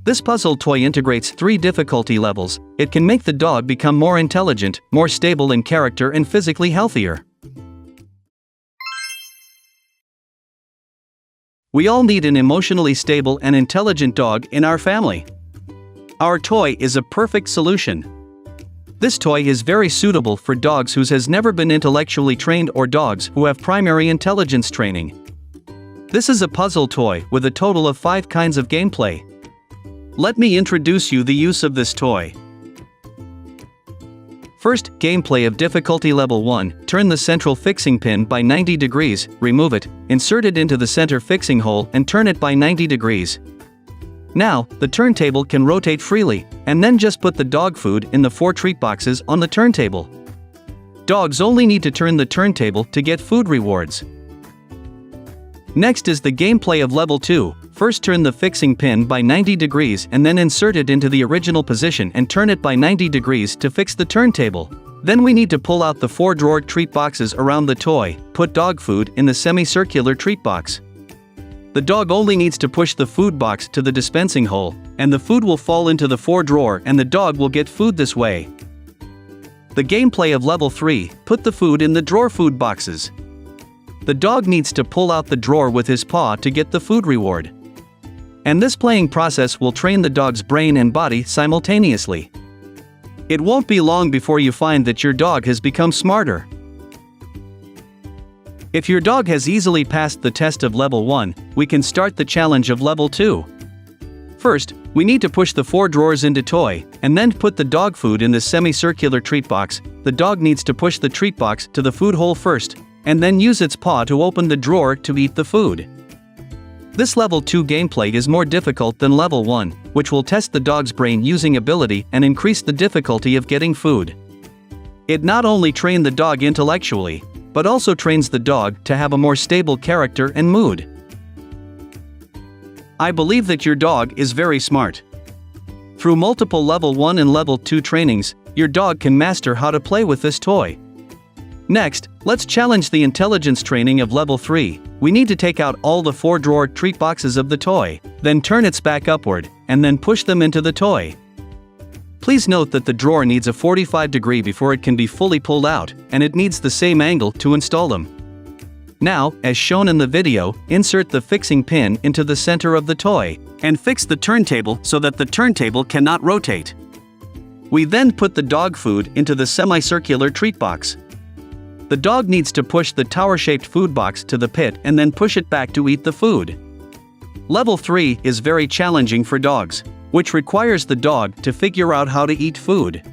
This puzzle toy integrates 3 difficulty levels. It can make the dog become more intelligent, more stable in character, and physically healthier. We all need an emotionally stable and intelligent dog in our family. Our toy is a perfect solution. This toy is very suitable for dogs who has never been intellectually trained or dogs who have primary intelligence training. This is a puzzle toy with a total of 5 kinds of gameplay. Let me introduce you the use of this toy. First, gameplay of difficulty level 1, turn the central fixing pin by 90 degrees, remove it, insert it into the center fixing hole and turn it by 90 degrees. Now, the turntable can rotate freely, and then just put the dog food in the 4 treat boxes on the turntable. Dogs only need to turn the turntable to get food rewards. Next is the gameplay of level 2. First, turn the fixing pin by 90 degrees and then insert it into the original position and turn it by 90 degrees to fix the turntable. Then we need to pull out the 4 drawer treat boxes around the toy, put dog food in the semicircular treat box. The dog only needs to push the food box to the dispensing hole, and the food will fall into the 4 drawer and the dog will get food this way. The gameplay of level 3, put the food in the drawer food boxes. The dog needs to pull out the drawer with his paw to get the food reward. And this playing process will train the dog's brain and body simultaneously. It won't be long before you find that your dog has become smarter. If your dog has easily passed the test of level 1, we can start the challenge of level 2. First, we need to push the 4 drawers into toy, and then put the dog food in the semicircular treat box. The dog needs to push the treat box to the food hole first, and then use its paw to open the drawer to eat the food. This level 2 gameplay is more difficult than level 1, which will test the dog's brain using ability and increase the difficulty of getting food. It not only trains the dog intellectually, but also trains the dog to have a more stable character and mood. I believe that your dog is very smart. Through multiple level 1 and level 2 trainings, your dog can master how to play with this toy. Next, let's challenge the intelligence training of level 3. We need to take out all the 4 drawer treat boxes of the toy, then turn its back upward, and then push them into the toy. Please note that the drawer needs a 45 degree before it can be fully pulled out, and it needs the same angle to install them. Now, as shown in the video, insert the fixing pin into the center of the toy, and fix the turntable so that the turntable cannot rotate. We then put the dog food into the semicircular treat box. The dog needs to push the tower-shaped food box to the pit and then push it back to eat the food. Level 3 is very challenging for dogs, which requires the dog to figure out how to eat food.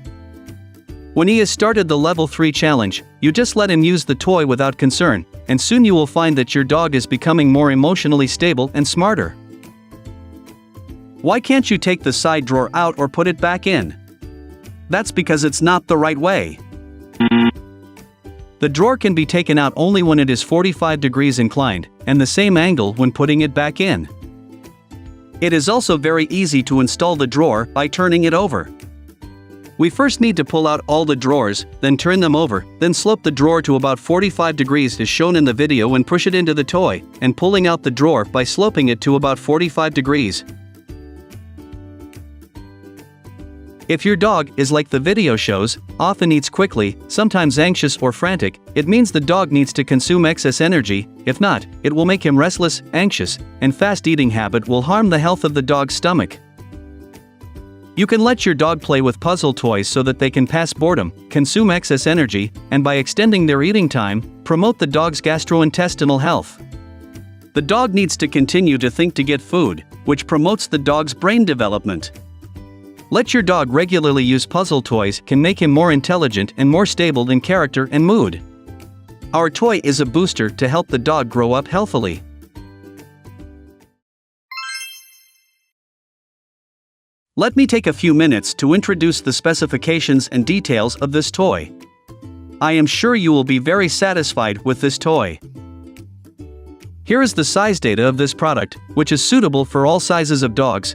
When he has started the level 3 challenge, you just let him use the toy without concern, and soon you will find that your dog is becoming more emotionally stable and smarter. Why can't you take the side drawer out or put it back in? That's because it's not the right way. The drawer can be taken out only when it is 45 degrees inclined, and the same angle when putting it back in. It is also very easy to install the drawer by turning it over. We first need to pull out all the drawers, then turn them over, then slope the drawer to about 45 degrees as shown in the video and push it into the toy, and pulling out the drawer by sloping it to about 45 degrees. If your dog is like the video shows, often eats quickly, sometimes anxious or frantic, it means the dog needs to consume excess energy. If not, it will make him restless, anxious, and fast eating habit will harm the health of the dog's stomach. You can let your dog play with puzzle toys so that they can pass boredom, consume excess energy, and by extending their eating time, promote the dog's gastrointestinal health. The dog needs to continue to think to get food, which promotes the dog's brain development. Let your dog regularly use puzzle toys can make him more intelligent and more stable in character and mood. Our toy is a booster to help the dog grow up healthily. Let me take a few minutes to introduce the specifications and details of this toy. I am sure you will be very satisfied with this toy. Here is the size data of this product, which is suitable for all sizes of dogs.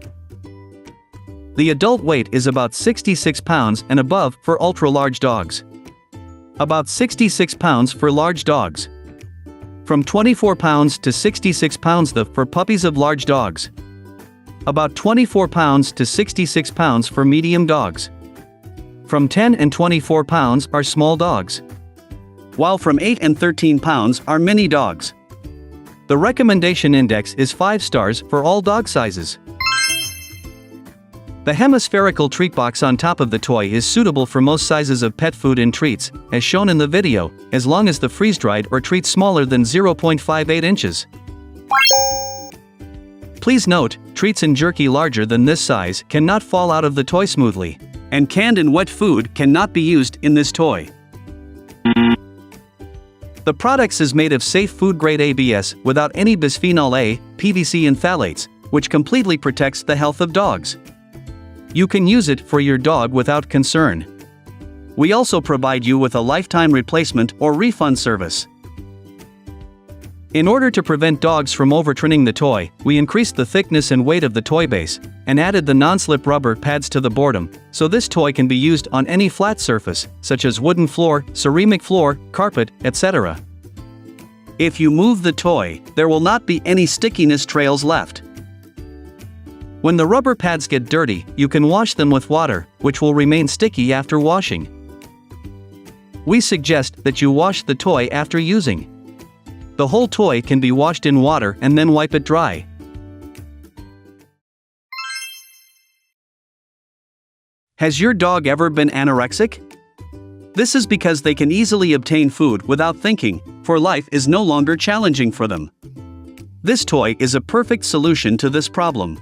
The adult weight is about 66 pounds and above for ultra-large dogs. About 66 pounds for large dogs. From 24 pounds to 66 pounds for puppies of large dogs. About 24 pounds to 66 pounds for medium dogs. From 10 and 24 pounds are small dogs, while from 8 and 13 pounds are mini dogs. The recommendation index is 5 stars for all dog sizes. The hemispherical treat box on top of the toy is suitable for most sizes of pet food and treats, as shown in the video, as long as the freeze-dried or treat smaller than 0.58 inches. Please note, treats and jerky larger than this size cannot fall out of the toy smoothly, and canned and wet food cannot be used in this toy. The product is made of safe food-grade ABS without any bisphenol A, PVC and phthalates, which completely protects the health of dogs. You can use it for your dog without concern. We also provide you with a lifetime replacement or refund service. In order to prevent dogs from overturning the toy, we increased the thickness and weight of the toy base, and added the non-slip rubber pads to the bottom, so this toy can be used on any flat surface, such as wooden floor, ceramic floor, carpet, etc. If you move the toy, there will not be any stickiness trails left. When the rubber pads get dirty, you can wash them with water, which will remain sticky after washing. We suggest that you wash the toy after using. The whole toy can be washed in water and then wipe it dry. Has your dog ever been anorexic? This is because they can easily obtain food without thinking, for life is no longer challenging for them. This toy is a perfect solution to this problem.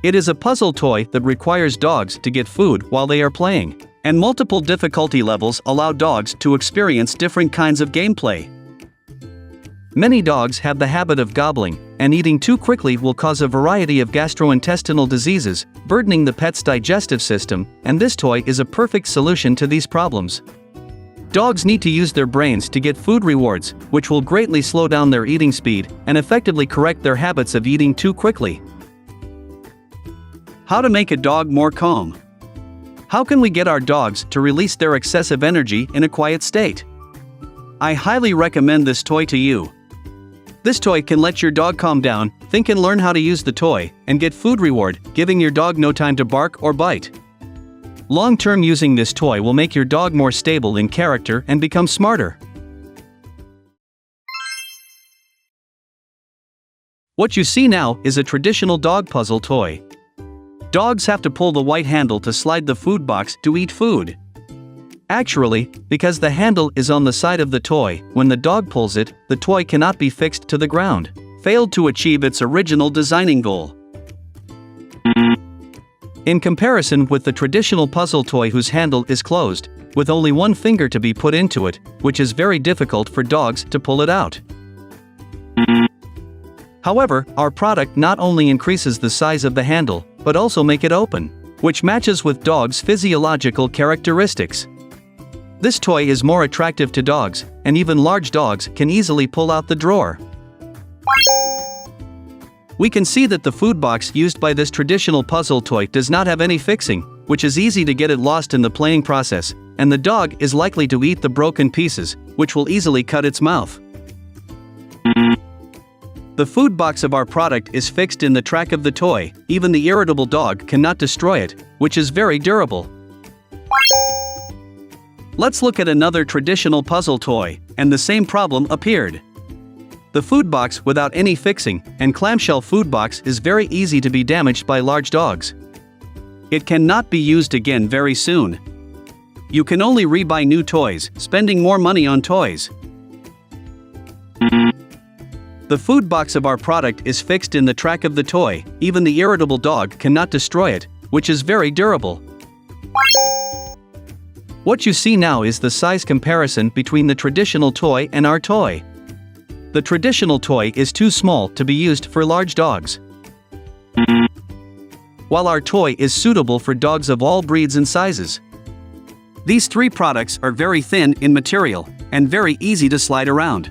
It is a puzzle toy that requires dogs to get food while they are playing, and multiple difficulty levels allow dogs to experience different kinds of gameplay. Many dogs have the habit of gobbling, and eating too quickly will cause a variety of gastrointestinal diseases, burdening the pet's digestive system, and this toy is a perfect solution to these problems. Dogs need to use their brains to get food rewards, which will greatly slow down their eating speed and effectively correct their habits of eating too quickly. How to make a dog more calm? How can we get our dogs to release their excessive energy in a quiet state? I highly recommend this toy to you. This toy can let your dog calm down, think and learn how to use the toy, and get food reward, giving your dog no time to bark or bite. Long-term using this toy will make your dog more stable in character and become smarter. What you see now is a traditional dog puzzle toy. Dogs have to pull the white handle to slide the food box to eat food. Actually, because the handle is on the side of the toy, when the dog pulls it, the toy cannot be fixed to the ground, failed to achieve its original designing goal. In comparison with the traditional puzzle toy whose handle is closed, with only one finger to be put into it, which is very difficult for dogs to pull it out. However, our product not only increases the size of the handle, but also make it open, which matches with dogs' physiological characteristics. This toy is more attractive to dogs, and even large dogs can easily pull out the drawer. We can see that the food box used by this traditional puzzle toy does not have any fixing, which is easy to get it lost in the playing process, and the dog is likely to eat the broken pieces, which will easily cut its mouth. The food box of our product is fixed in the track of the toy, even the irritable dog cannot destroy it, which is very durable. Let's look at another traditional puzzle toy, and the same problem appeared. The food box without any fixing, and clamshell food box is very easy to be damaged by large dogs. It cannot be used again very soon. You can only rebuy new toys, spending more money on toys. The food box of our product is fixed in the track of the toy, even the irritable dog cannot destroy it, which is very durable. What you see now is the size comparison between the traditional toy and our toy. The traditional toy is too small to be used for large dogs, while our toy is suitable for dogs of all breeds and sizes. These three products are very thin in material, and very easy to slide around.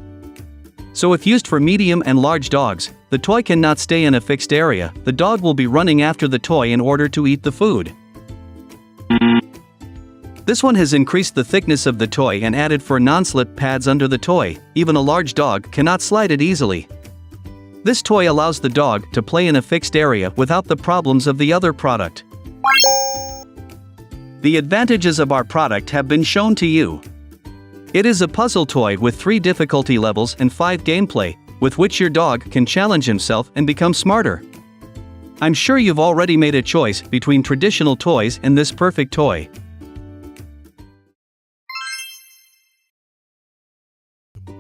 So if used for medium and large dogs, the toy cannot stay in a fixed area, the dog will be running after the toy in order to eat the food. This one has increased the thickness of the toy and added 4 non-slip pads under the toy, even a large dog cannot slide it easily. This toy allows the dog to play in a fixed area without the problems of the other product. The advantages of our product have been shown to you. It is a puzzle toy with 3 difficulty levels and 5 gameplay, with which your dog can challenge himself and become smarter. I'm sure you've already made a choice between traditional toys and this perfect toy.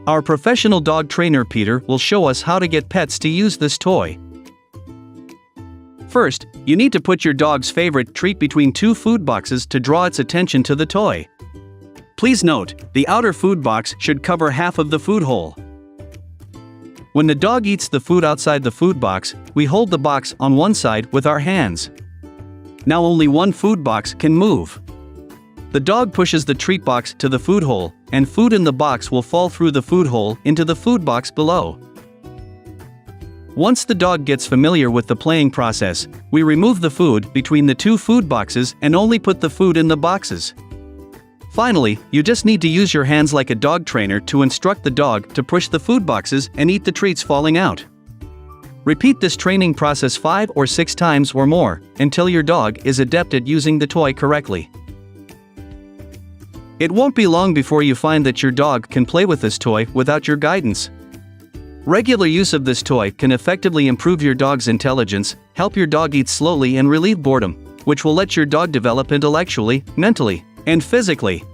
Our professional dog trainer Peter will show us how to get pets to use this toy. First, you need to put your dog's favorite treat between 2 food boxes to draw its attention to the toy. Please note, the outer food box should cover half of the food hole. When the dog eats the food outside the food box, we hold the box on one side with our hands. Now only one food box can move. The dog pushes the treat box to the food hole, and food in the box will fall through the food hole into the food box below. Once the dog gets familiar with the playing process, we remove the food between the 2 food boxes and only put the food in the boxes. Finally, you just need to use your hands like a dog trainer to instruct the dog to push the food boxes and eat the treats falling out. Repeat this training process 5 or 6 times or more, until your dog is adept at using the toy correctly. It won't be long before you find that your dog can play with this toy without your guidance. Regular use of this toy can effectively improve your dog's intelligence, help your dog eat slowly and relieve boredom, which will let your dog develop intellectually, mentally, and physically.